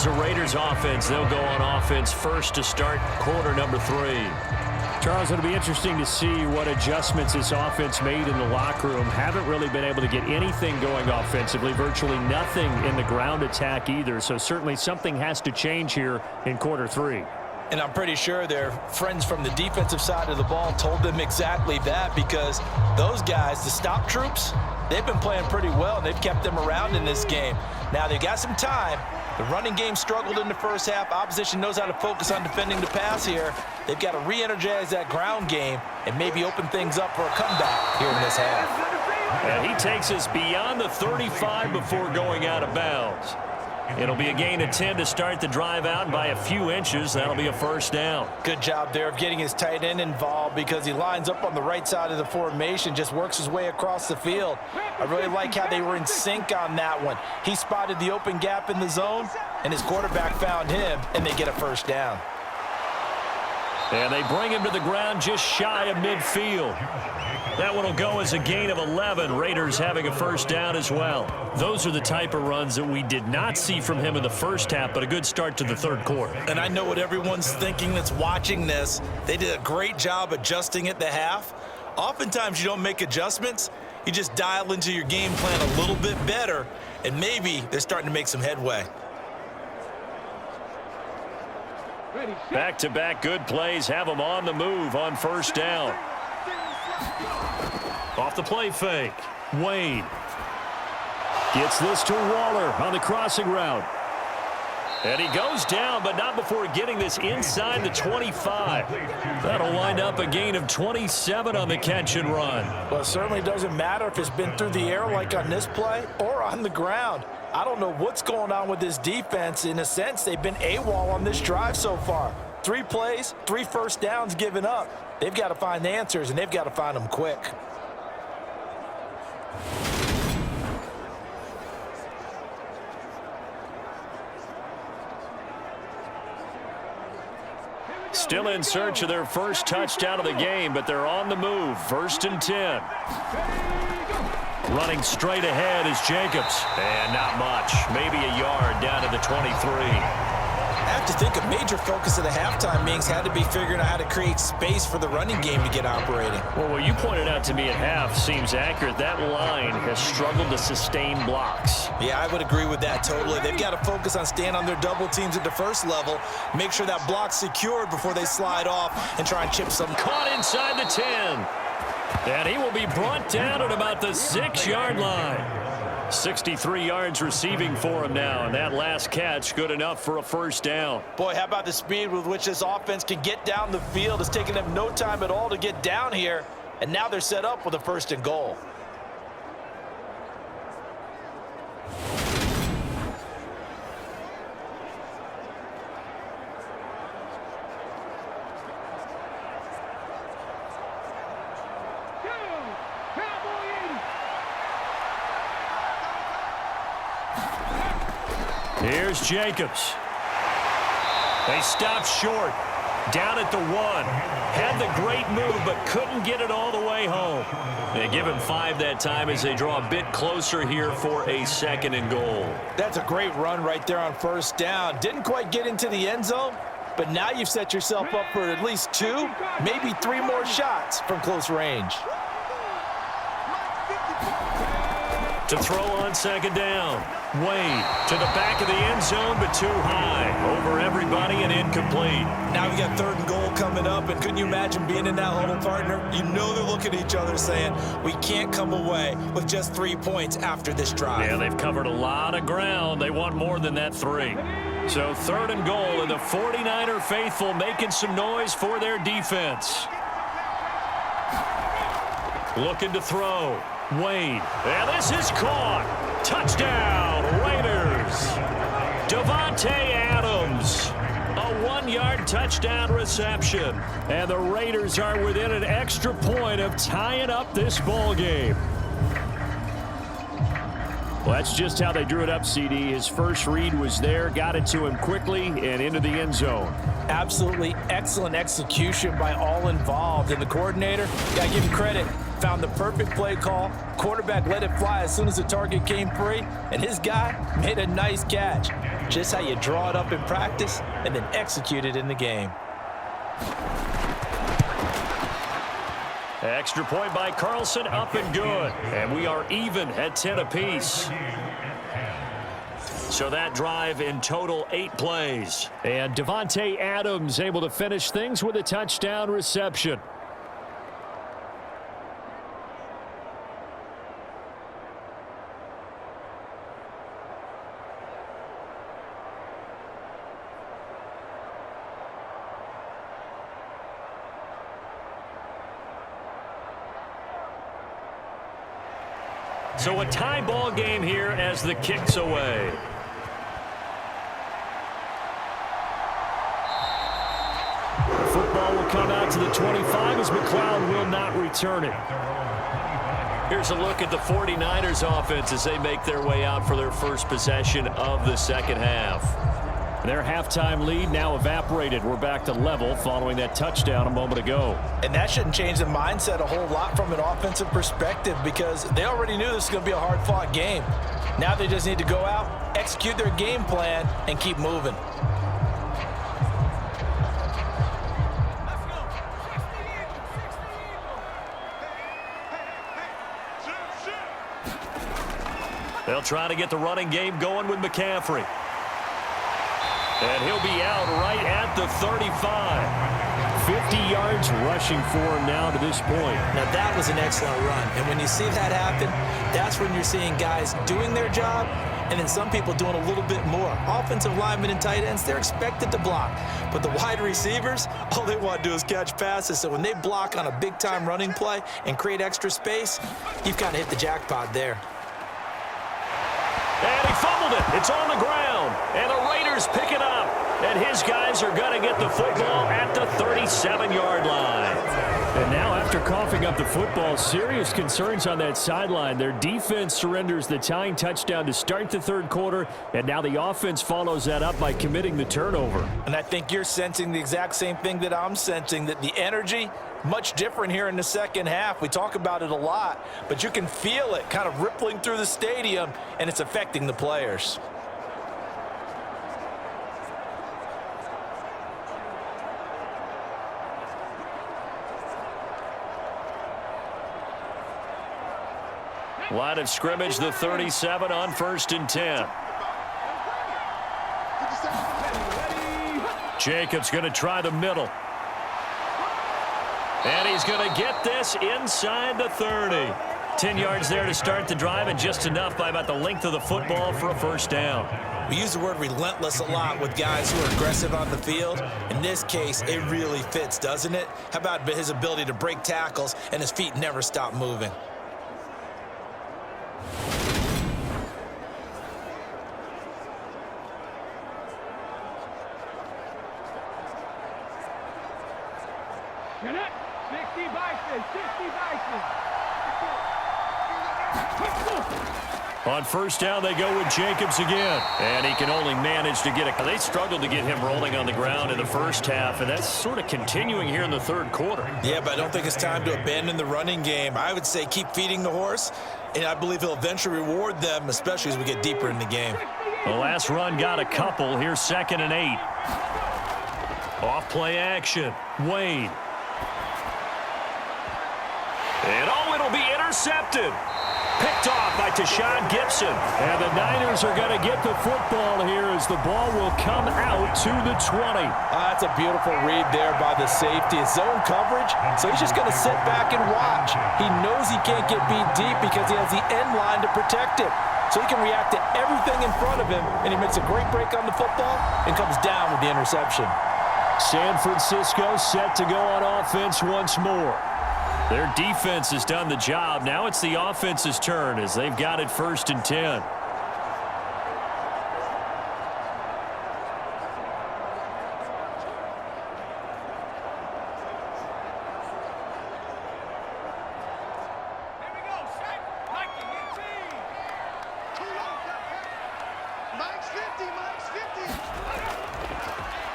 is a Raiders offense. They'll go on offense first to start quarter number 3. Charles, it'll be interesting to see what adjustments this offense made in the locker room. Haven't really been able to get anything going offensively, virtually nothing in the ground attack either. So certainly something has to change here in quarter 3. And I'm pretty sure their friends from the defensive side of the ball told them exactly that, because those guys, the stop troops, they've been playing pretty well, and they've kept them around in this game. Now, they've got some time. The running game struggled in the first half. Opposition knows how to focus on defending the pass here. They've got to re-energize that ground game and maybe open things up for a comeback here in this half. And he takes us beyond the 35 before going out of bounds. It'll be a gain of 10 to start the drive out by a few inches. That'll be a first down. Good job there of getting his tight end involved, because he lines up on the right side of the formation, just works his way across the field. I really like how they were in sync on that one. He spotted the open gap in the zone, and his quarterback found him, and they get a first down. And they bring him to the ground just shy of midfield. That one will go as a gain of 11. Raiders having a first down as well. Those are the type of runs that we did not see from him in the first half, but a good start to the third quarter. And I know what everyone's thinking that's watching this. They did a great job adjusting at the half. Oftentimes you don't make adjustments. You just dial into your game plan a little bit better, and maybe they're starting to make some headway. Back-to-back good plays have them on the move on first down. Off the play fake. Wayne gets this to Waller on the crossing route. And he goes down, but not before getting this inside the 25. That'll wind up a gain of 27 on the catch and run. Well, it certainly doesn't matter if it's been through the air like on this play or on the ground. I don't know what's going on with this defense. In a sense, they've been AWOL on this drive so far. 3 plays, 3 first downs given up. They've got to find the answers, and they've got to find them quick. Still in search of their first touchdown of the game, but they're on the move. 1st and 10. Running straight ahead is Jacobs. And not much. Maybe a yard down to the 23. I have to think a major focus of the halftime meetings had to be figuring out how to create space for the running game to get operating. Well, what you pointed out to me at half seems accurate. That line has struggled to sustain blocks. Yeah, I would agree with that totally. They've got to focus on staying on their double teams at the first level, make sure that block's secured before they slide off and try and chip some. Caught inside the 10. And he will be brought down at about the 6-yard line. 63 yards receiving for him now, and that last catch good enough for a first down. Boy, how about the speed with which this offense can get down the field? It's taken them no time at all to get down here, and now they're set up with a 1st and goal. Here's Jacobs. They stopped short. Down at the 1. Had the great move, but couldn't get it all the way home. They give him 5 that time as they draw a bit closer here for a 2nd and goal. That's a great run right there on first down. Didn't quite get into the end zone, but now you've set yourself up for at least 2, maybe 3 more shots from close range. To throw on 2nd down. Wade to the back of the end zone, but too high. Over everybody and incomplete. Now we got 3rd and goal coming up, and couldn't you imagine being in that huddle, partner? You know they're looking at each other saying, we can't come away with just 3 points after this drive. Yeah, they've covered a lot of ground. They want more than that 3. So 3rd and goal, and the 49er faithful making some noise for their defense. Looking to throw. Wade. And this is caught. Touchdown, Raiders. Davante Adams. A 1-yard touchdown reception. And the Raiders are within an extra point of tying up this ball game. Well, that's just how they drew it up, CD. His first read was there, got it to him quickly, and into the end zone. Absolutely excellent execution by all involved. And the coordinator, got to give him credit. found the perfect play call. Quarterback let it fly as soon as the target came free, and his guy made a nice catch. Just how you draw it up in practice and then execute it in the game. Extra point by Carlson, up and good. And we are even at 10 apiece. So that drive in total 8 plays. And Davante Adams able to finish things with a touchdown reception. So a tie ball game here as the kick's away. Football will come out to the 25 as McLeod will not return it. Here's a look at the 49ers offense as they make their way out for their first possession of the second half. Their halftime lead now evaporated. We're back to level following that touchdown a moment ago. And that shouldn't change the mindset a whole lot from an offensive perspective because they already knew this was going to be a hard-fought game. Now they just need to go out, execute their game plan, and keep moving. They'll try to get the running game going with McCaffrey. And he'll be out right at the 35. 50 yards rushing for him now to this point. Now that was an excellent run. And when you see that happen, that's when you're seeing guys doing their job and then some people doing a little bit more. Offensive linemen and tight ends, they're expected to block. But the wide receivers, all they want to do is catch passes. So when they block on a big-time running play and create extra space, you've kind of hit the jackpot there. And he fumbled it. It's on the ground. And the Raiders pick it up. And his guys are going to get the football at the 37-yard line. And now after coughing up the football, serious concerns on that sideline. Their defense surrenders the tying touchdown to start the third quarter. And now the offense follows that up by committing the turnover. And I think you're sensing the exact same thing that I'm sensing, that the energy much different here in the second half. We talk about it a lot, but you can feel it kind of rippling through the stadium, and it's affecting the players. Line of scrimmage, the 37 on 1st and 10. Jacobs going to try the middle. And he's going to get this inside the 30. 10 yards there to start the drive, and just enough by about the length of the football for a first down. We use the word relentless a lot with guys who are aggressive on the field. In this case, it really fits, doesn't it? How about his ability to break tackles and his feet never stop moving? On first down, they go with Jacobs again. And he can only manage to get it. They struggled to get him rolling on the ground in the first half, and that's sort of continuing here in the third quarter. Yeah, but I don't think it's time to abandon the running game. I would say keep feeding the horse, and I believe he'll eventually reward them, especially as we get deeper in the game. The last run got a couple. Here's 2nd and 8. Off play action. Wade. And it'll be intercepted. Picked off by Tashawn Gibson. And the Niners are going to get the football here as the ball will come out to the 20. That's a beautiful read there by the safety. It's zone coverage, so he's just going to sit back and watch. He knows he can't get beat deep because he has the end line to protect it. So he can react to everything in front of him, and he makes a great break on the football and comes down with the interception. San Francisco set to go on offense once more. Their defense has done the job. Now it's the offense's turn as they've got it 1st and 10.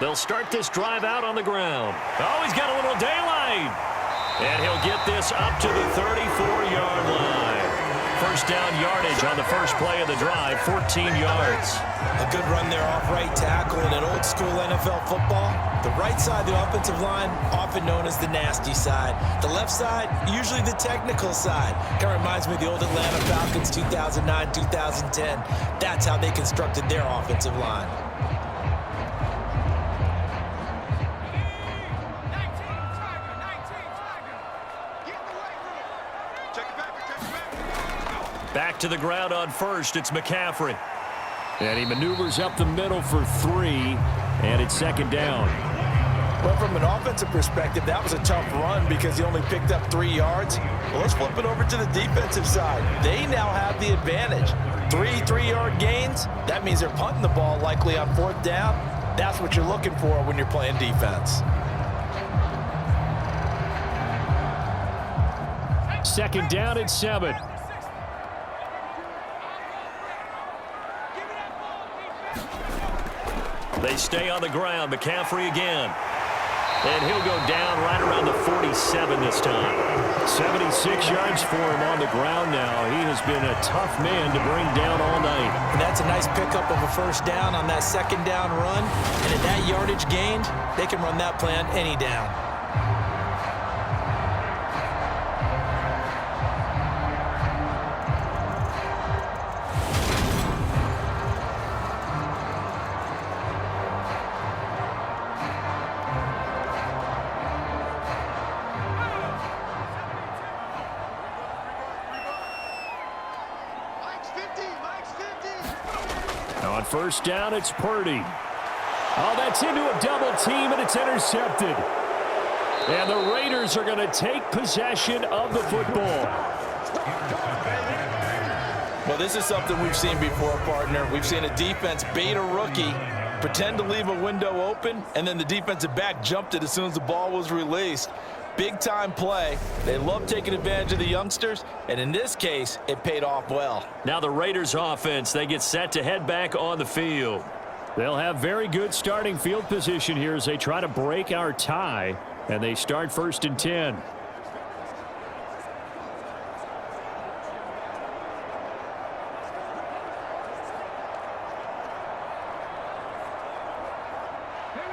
They'll start this drive out on the ground. Oh, he's got a little daylight. And he'll get this up to the 34-yard line. First down yardage on the first play of the drive, 14 yards. A good run there off right tackle. In an old-school NFL football, the right side of the offensive line, often known as the nasty side. The left side, usually the technical side. Kind of reminds me of the old Atlanta Falcons 2009, 2010. That's how they constructed their offensive line. Back to the ground on first, it's McCaffrey. And he maneuvers up the middle for 3, and it's second down. Well, from an offensive perspective, that was a tough run because he only picked up 3 yards. Well, let's flip it over to the defensive side. They now have the advantage. 3 3-yard gains, that means they're punting the ball likely on 4th down. That's what you're looking for when you're playing defense. Second down and 7. They stay on the ground. McCaffrey again. And he'll go down right around the 47 this time. 76 yards for him on the ground now. He has been a tough man to bring down all night. And that's a nice pickup of a first down on that second down run. And at that yardage gained, they can run that play on any down. On first down, it's Purdy. Oh, that's into a double team, and it's intercepted. And the Raiders are going to take possession of the football. Well, this is something we've seen before, partner. We've seen a defense bait a rookie, pretend to leave a window open, and then the defensive back jumped it as soon as the ball was released. Big-time play. They love taking advantage of the youngsters, and in this case, it paid off well. Now the Raiders offense, they get set to head back on the field. They'll have very good starting field position here as they try to break our tie, and they start first and 10.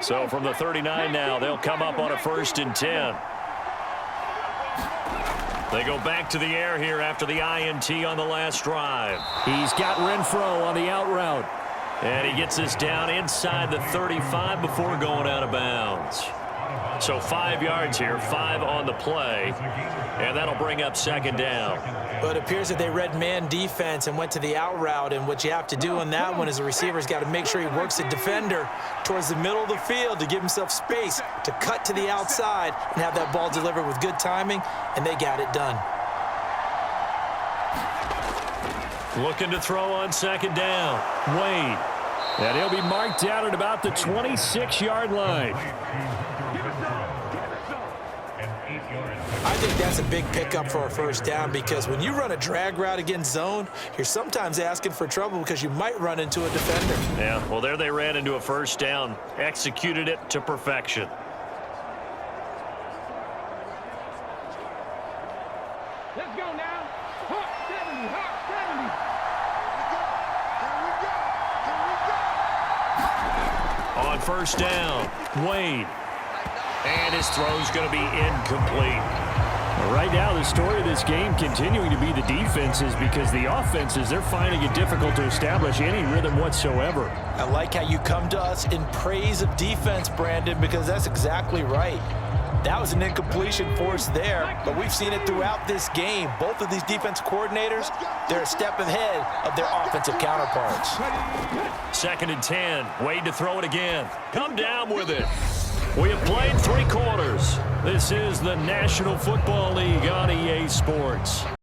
So from the 39 now, they'll come up on a first and 10. They go back to the air here after the INT on the last drive. He's got Renfro on the out route. And he gets this down inside the 35 before going out of bounds. So 5 yards here, 5 on the play. And that'll bring up second down. But it appears that they read man defense and went to the out route. And what you have to do on that one is the receiver's got to make sure he works the defender towards the middle of the field to give himself space to cut to the outside and have that ball delivered with good timing. And they got it done. Looking to throw on second down. Wade. And he'll be marked down at about the 26-yard line. I think that's a big pickup for a first down because when you run a drag route against zone, you're sometimes asking for trouble because you might run into a defender. Yeah, well, there they ran into a first down. Executed it to perfection. Let's go now. Hawk 70, Hawk 70. On first down, Wade. And his throw's going to be incomplete. Right now, the story of this game continuing to be the defenses because the offenses, they're finding it difficult to establish any rhythm whatsoever. I like how you come to us in praise of defense, Brandon, because that's exactly right. That was an incompletion force there, but we've seen it throughout this game. Both of these defense coordinators, they're a step ahead of their offensive counterparts. Second and 10. Wade to throw it again. Come down with it. We have played 3 quarters. This is the National Football League on EA Sports.